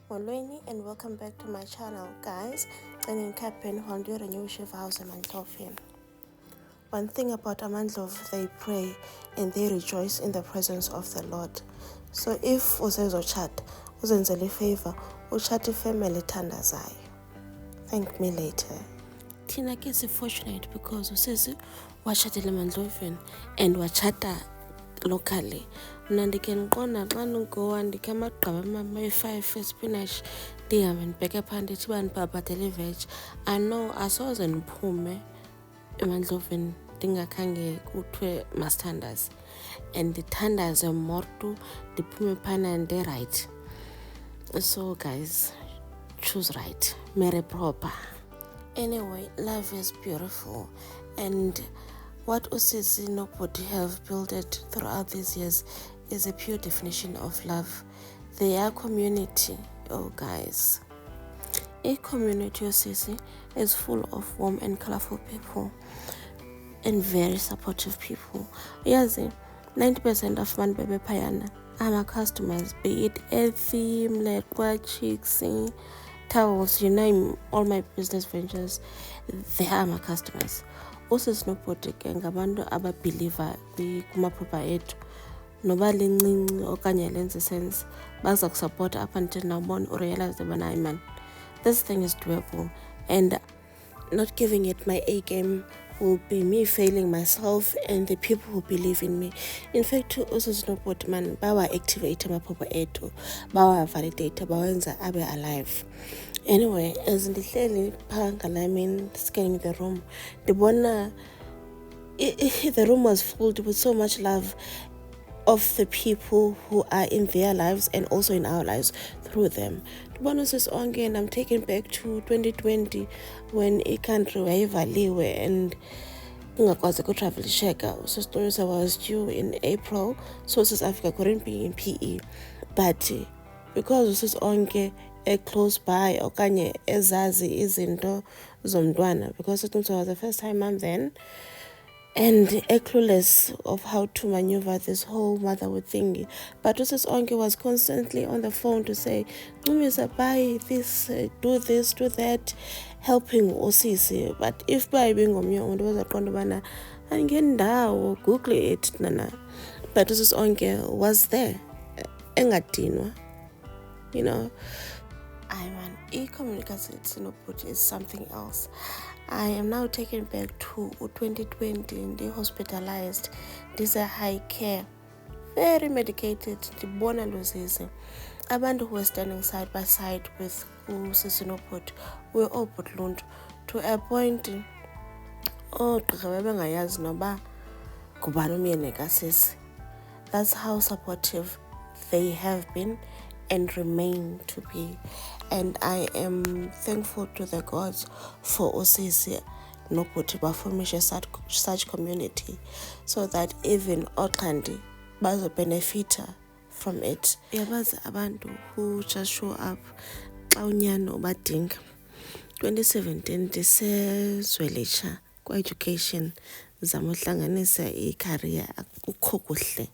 Molweni and welcome back to my channel, guys. And Captain Honduran Yusuf House Amandlovian. One thing about Amandlov, they pray and they rejoice in the presence of the Lord. So if usezo chat, uzenzele favor, uchati family tandazai. Thank me later. Tina gets fortunate because usezi wachatile Amandlovian and wachata locally. Mna ndikenqona xa ndingowa ndikamagqaba ama-5 spinach ndihambe ndibheke phaa ndithi uba ndibhabhatele iveg. Ano asoze ndiphume eMandloveni ndingakhange kuthiwe masithandaze and ndithandaze mortu ndiphume phana ndi-right. So guys, choose right, marry proper. Anyway, love is beautiful, and what Usisi Nobody have built it throughout these years is a pure definition of love. They are community, oh guys. A community Usisi is full of warm and colorful people and very supportive people. Yes, 90% of man baby payana are my customers, be it a theme, lekwa, chicks, towels, you name all my business ventures, they are my customers. Usisi Nobody ke ngabantu ababeliever kumaphupha ethu noba lincinci okanye lenze sense baza kusupport up until now bona urealize bona man, this thing is doable, and not giving it my A game will be me failing myself and the people who believe in me. In fact, Usisi Nobody man bawa activate amaphupha ethu, bawa validate, bawenza abe alive. Anyway, as ndihleli phaa ngala scanning the room, ndibona the room was filled with so much love of the people who are in their lives and also in our lives through them. Ndibona Usisi onke, and I'm taken back to 2020 when i-country wayivaliwe and ungakwazi kutravelisheka. Usisi was due in April, so South Africa couldn't be in PE, but because Usisi onke close by okanye ezazi izinto zomntwana, because it was the first time I'm then, and clueless of how to maneuver this whole motherhood thingy. But Usisi onke was constantly on the phone to say, Ncumisa, buy this, do this, do that, helping Usisi. But if by being omnye umuntu bazaqonda ubana andingendawo, Google it nana. But Usisi onke was there, engadinwa, you know. E-communication is something else. I am now taken back to 2020 and hospitalized. This is high care, very medicated. Ndibona luzise abantu who were standing side by side with Usisi Nobody were all bhutluntu to a point oogqirha bebengayazi noba ngubani umyeni kasisi. That's how supportive they have been and remain to be, and I am thankful to the gods for Usisi Nobody baformishe such community so that even oxandi bazo benefita from it. Yabazi abantu who just show up xa unyano ubadinga. 2017 ndisezwelitsha kwa-education zamuhlanganisa i-career akukho kuhle,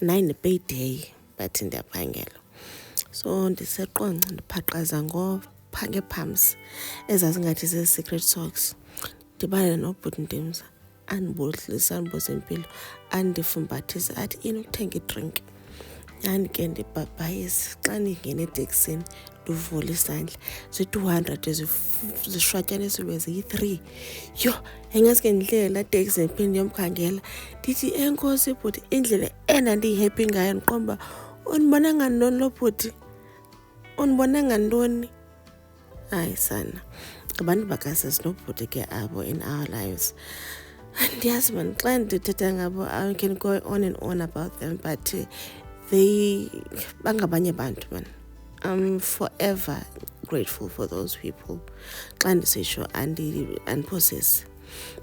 9 payday but ndiyaphangela. So ndiseqonce ndiphaqaza ngee-pumps ezazingathi zii-secret socks. Ndibane nobhuti Ndimza andibuhlisa andibuze impilo, andifumbathise athi ini ukuthenga idrink. Andike ndibhabhayise xa ndingena eteksini ndivule isandla ziyi-200 zishwatyaniswe ziyi-3. Yho, engaske ndihlele laa teksi ndiphinde ndiyomkhangela ndithi enkosi bhuti, indlela endandiyihappy ngayo ndiqomba undibona ngantoni lo bhuti, undibona ngantoni. Hayi sana, abantu bakaSisi Nobody ke abo in our lives. Andiyazi man, xa ndithetha ngabo I can go on and on about them, but they bangabanye bantu man. I'm forever grateful for those people. Xa ndisitsho andiphosisi.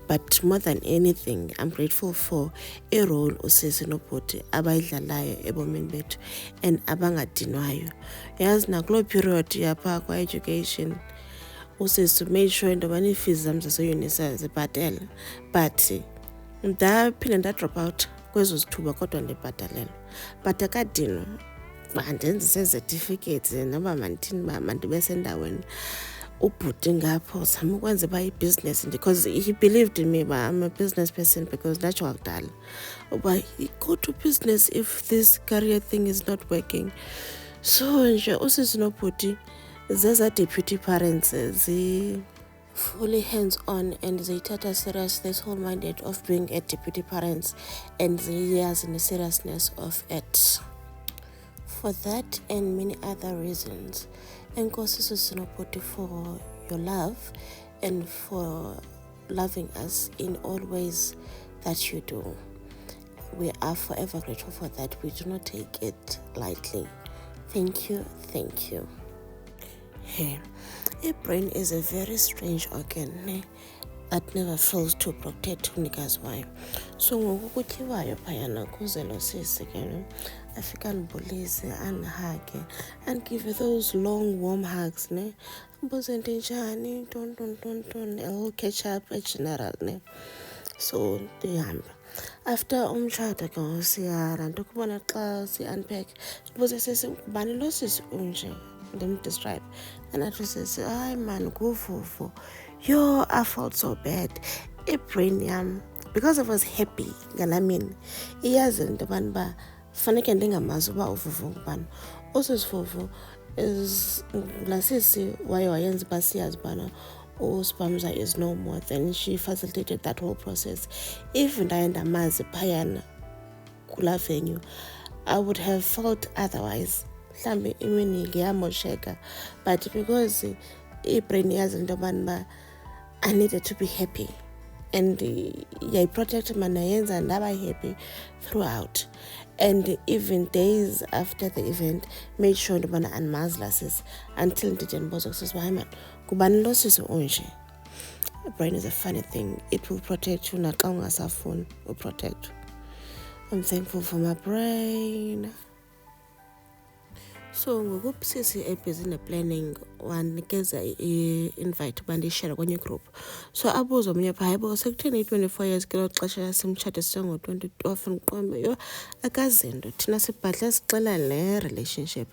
But more than anything, I'm grateful for a role Usisi Nobody abayidlalayo ebomini bethu and abangadinwayo. Yazi nakuloo period yapha kwa-education, Usisi made sure into yobana iifees zam zaseyunisa zibhatele, but ndaphinda ndadrop out kwezo zithuba kodwa ndibhatalelwa. But akadinwa mandenzise certificates noba mandithini uba mandibe sendaweni ubhuti ngapho zama ukwenza uba ibhizinesi because he believed in me uba I'm a business person because ndatsho wakudala uba go to business if this career thing is not working. So nje usisi nobhuti zeza deputy parents fully hands-on and they take serious this whole mandate of being a deputy parents and the years and the seriousness of it. For that and many other reasons, enkosi Sisi Nobhuti for your love and for loving us in all ways that you do. We are forever grateful for that. We do not take it lightly. Thank you, thank you. Hey, a brain is a very strange organ that never fails to protect unikazi wayo. So ngokukutyiwayo phayana kuze lo sisi ke afika andibulise andihage and give you those long warm hugs mbuze njani ton I'll catch up a general so ndihambe. After umshado ke siyara ndokubona xa si-unpack ndibuze sisi ngubani lo sisi unje describe and I says hayi man nguvuvu. Yo, I felt so bad. Brain yam because I was happy ngala mini iyazi into yobana uba faneke ndingamazi uba uvuvu ngubani. Usisivuvu is laa sisi waye wayenza uba siyazi ubana uSpamza is no more. Then she facilitated that whole process. If ndaye ndamazi phayana kulaa venue I would have felt otherwise. Mhlambi imini ngiyamosheka but because ibrain yazi into yobana uba I needed to be happy and yayiprotect mana yenza ndaba happy throughout. And even days after the event made sure into yobana andimazi laa sisi until ndide ndibuza kusisi hayi man ngubani lo sisi unje. Brain is a funny thing. It will protect you naxa ungasafuni uprotect. I'm thankful for my brain. So ngokubusisi ebhizi ne-planning wanikeza i-invite uba ndiyishare kwenye group. So abuza omnye phaa hayibo sekutheni i-24 years kelo xesha simtshate sisengo-2012 ndiqombe yho akazinto thina sibhadle sixela le relationship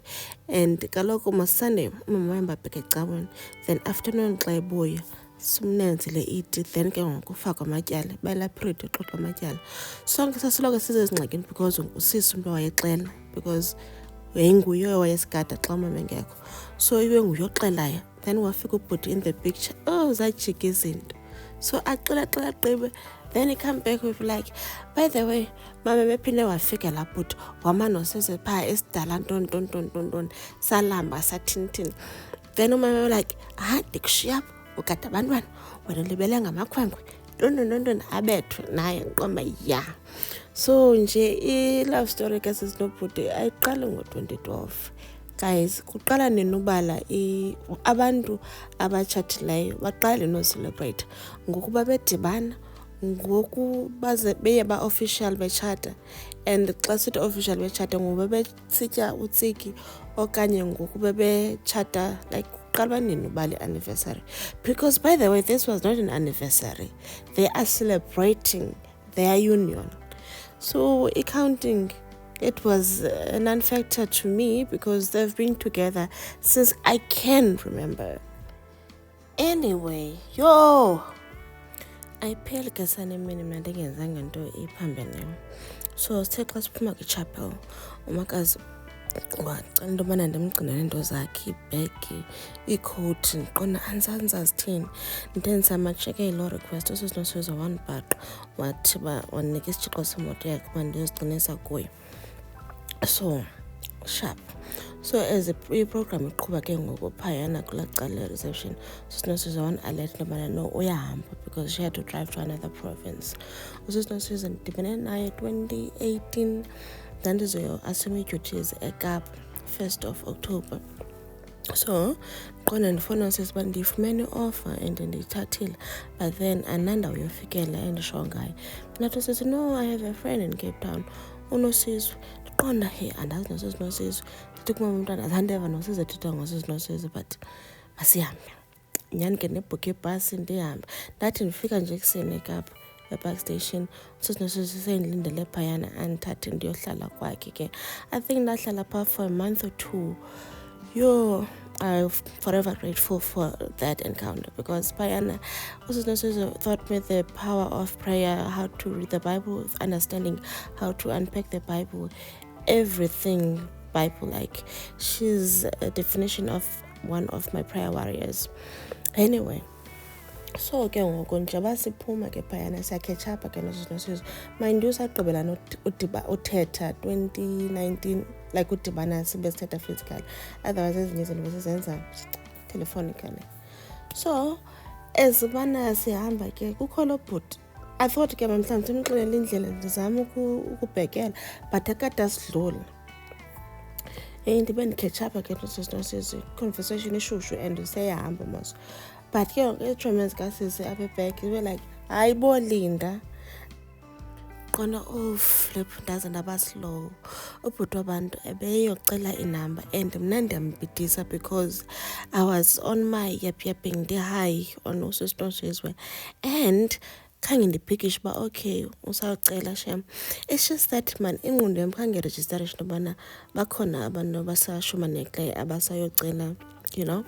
and kaloku masunday umama wayembabheka ecaweni then afternoon xa ebuya simnenzile iti then ke ngoku ufakwa amatyala bayela period exoxa amatyala. Sonke sasiloko sizezingxakini because usisi umntu wayexela because yayinguye wayesigada xa umama engekho. So ibe nguye oxelayo then wafika ubhuti in the picture zajika izinto so axela gqibe then he come back with like by the way mama bephinde wafika laa bhuti wamanosese phaa esidala ntontontontonton salamba sathini. Then umama like ndikushiya apho ugada abantwana wena libele ngamakhwenkwe ntontontonton abethwe naye nqomba ya. So nje i-love story ke Sisi Nobhuti ayiqali ngo-2012. Guys, kuqala nini ubala abantu abatshatileyo baqale no-celebrate ngokuba bedibana ngoku baze beye ba-official betshata and xa sithi official betshata ngoba besitya utsiki okanye ngoku bebetshata like kuqalwa nini ubala i-anniversary because by the way this was not an anniversary, they are celebrating their union. So accounting, it was a non-factor to me because they've been together since I can remember. Anyway, yo, ayipheli ke sanemini mna ndingenzanga nto iphambene. So sithe xa siphuma kwichapel umakazi wacela into yobana ndimgcinele into zakhe, ibhegi, iikhowuthi, ndiqonda anzazithini. Ndenza amacheke ilo request Usisi Nosizo wanibhaqa wathi uba wandinika isitshixo semoto yakhe uba ndiyozigcinisa kuyo. So sharp. So as i-program iqhuba ke ngoku phayana kulaa cala reception Usisi Nosizo wan-alert into yobana no uyahamba because she had to drive to another province. Usisi Nosizo ndidibene naye 2018 ndandizoyo-assume ii-duties eKapa 1st of October. So qonda ndifowuna usisi uba ndiyifumene i-offer and ndiyithathile but then andinandawo yofikela endisho ngayo. Ndathi sisi no I have a friend in Cape Town uNosizwe. Ndiqonda he andazi noSisi Nosizwe ndithi kumama umntwana azandeva noSizwe ethetha ngoSisi Nosizwe but masihambe. Nyhani ke ndibhukhe ibhasi ndihambe. Ndathi ndifika nje ekuseni eKapa ebackstation usesinosesendilindele phayana andithathe ndiyohlala kwakhe ke. I think ndahlala phaa for a month or two. I'm forever grateful for that encounter, because Payana also taught me the power of prayer, how to read the Bible, understanding how to unpack the Bible, everything Bible. Like, she's a definition of one of my prayer warriors. Anyway, so ke ngoku njengoba siphuma ke phayana siyakhetshapha ke nosizwe mind you sagqibela uthetha 2019, like udibana sibe sithetha physically, otherwise ezinye izinto besizenza telephonically. So ezibana sihamba ke kukho lo bhuti, I thought ke mhlawumbi simxelele indlela ndizama ukubhekela, but akade asidlula. Ndibe ndikhethshapha ke nosizwe conversation ishushu and useyahamba mos. But ke i-tremors kasisi apha back, we were like, hayi bo Linda qona flip ndaze ndaba slow. Ubhuti wabantu ebeyocela inamba and mna ndiyambidisa because I was on my yapping high on usisinosizwe and khange ndiphikishe uba okay usawucela shem. It's just that man ingqondo yam khange registration ubana bakhona abantu abasashumanekayo abasayocela, you know.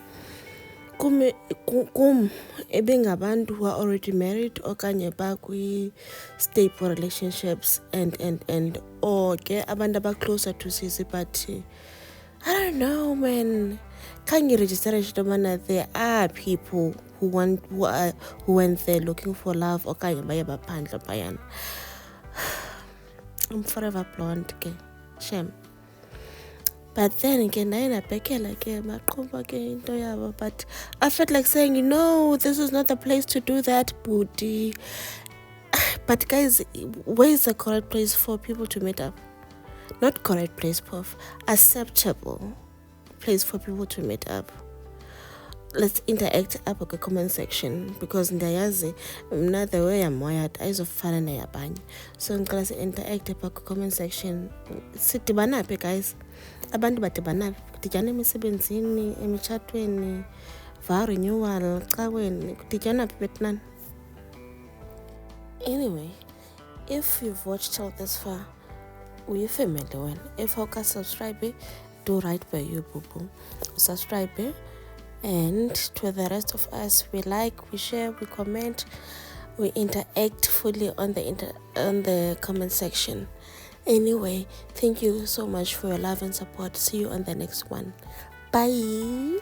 Kum ebingabantu who are already married okanye bakwi-stable relationships and or ke abantu closer to sisi, but I don't know man, khange registration ubana there are people who went there looking for love okanye baye baphandle phayana. I'm forever blonde ke shem. But then again, but I felt like saying, no, this is not the place to do that, booty. But guys, where is the correct place for people to meet up? Not correct place, Puff. Acceptable place for people to meet up. Let's interact up in the comment section, because ndayazi mna the way I'm wired ayizofana neyabanye. So ngicela si-interact up in the comment section. Sidibana phi guys? Abantu badibana kudijana emisebenzini, emitshatweni, vow renewal, caweni, kudijana phi betnan. Anyway, if you've watched till this far, uyifemele wena. If you can subscribe, do right by you, boo-boo. Subscribe, and to the rest of us, we like, we share, we comment, we interact fully on the comment section. Anyway, thank you so much for your love and support. See you on the next one. Bye.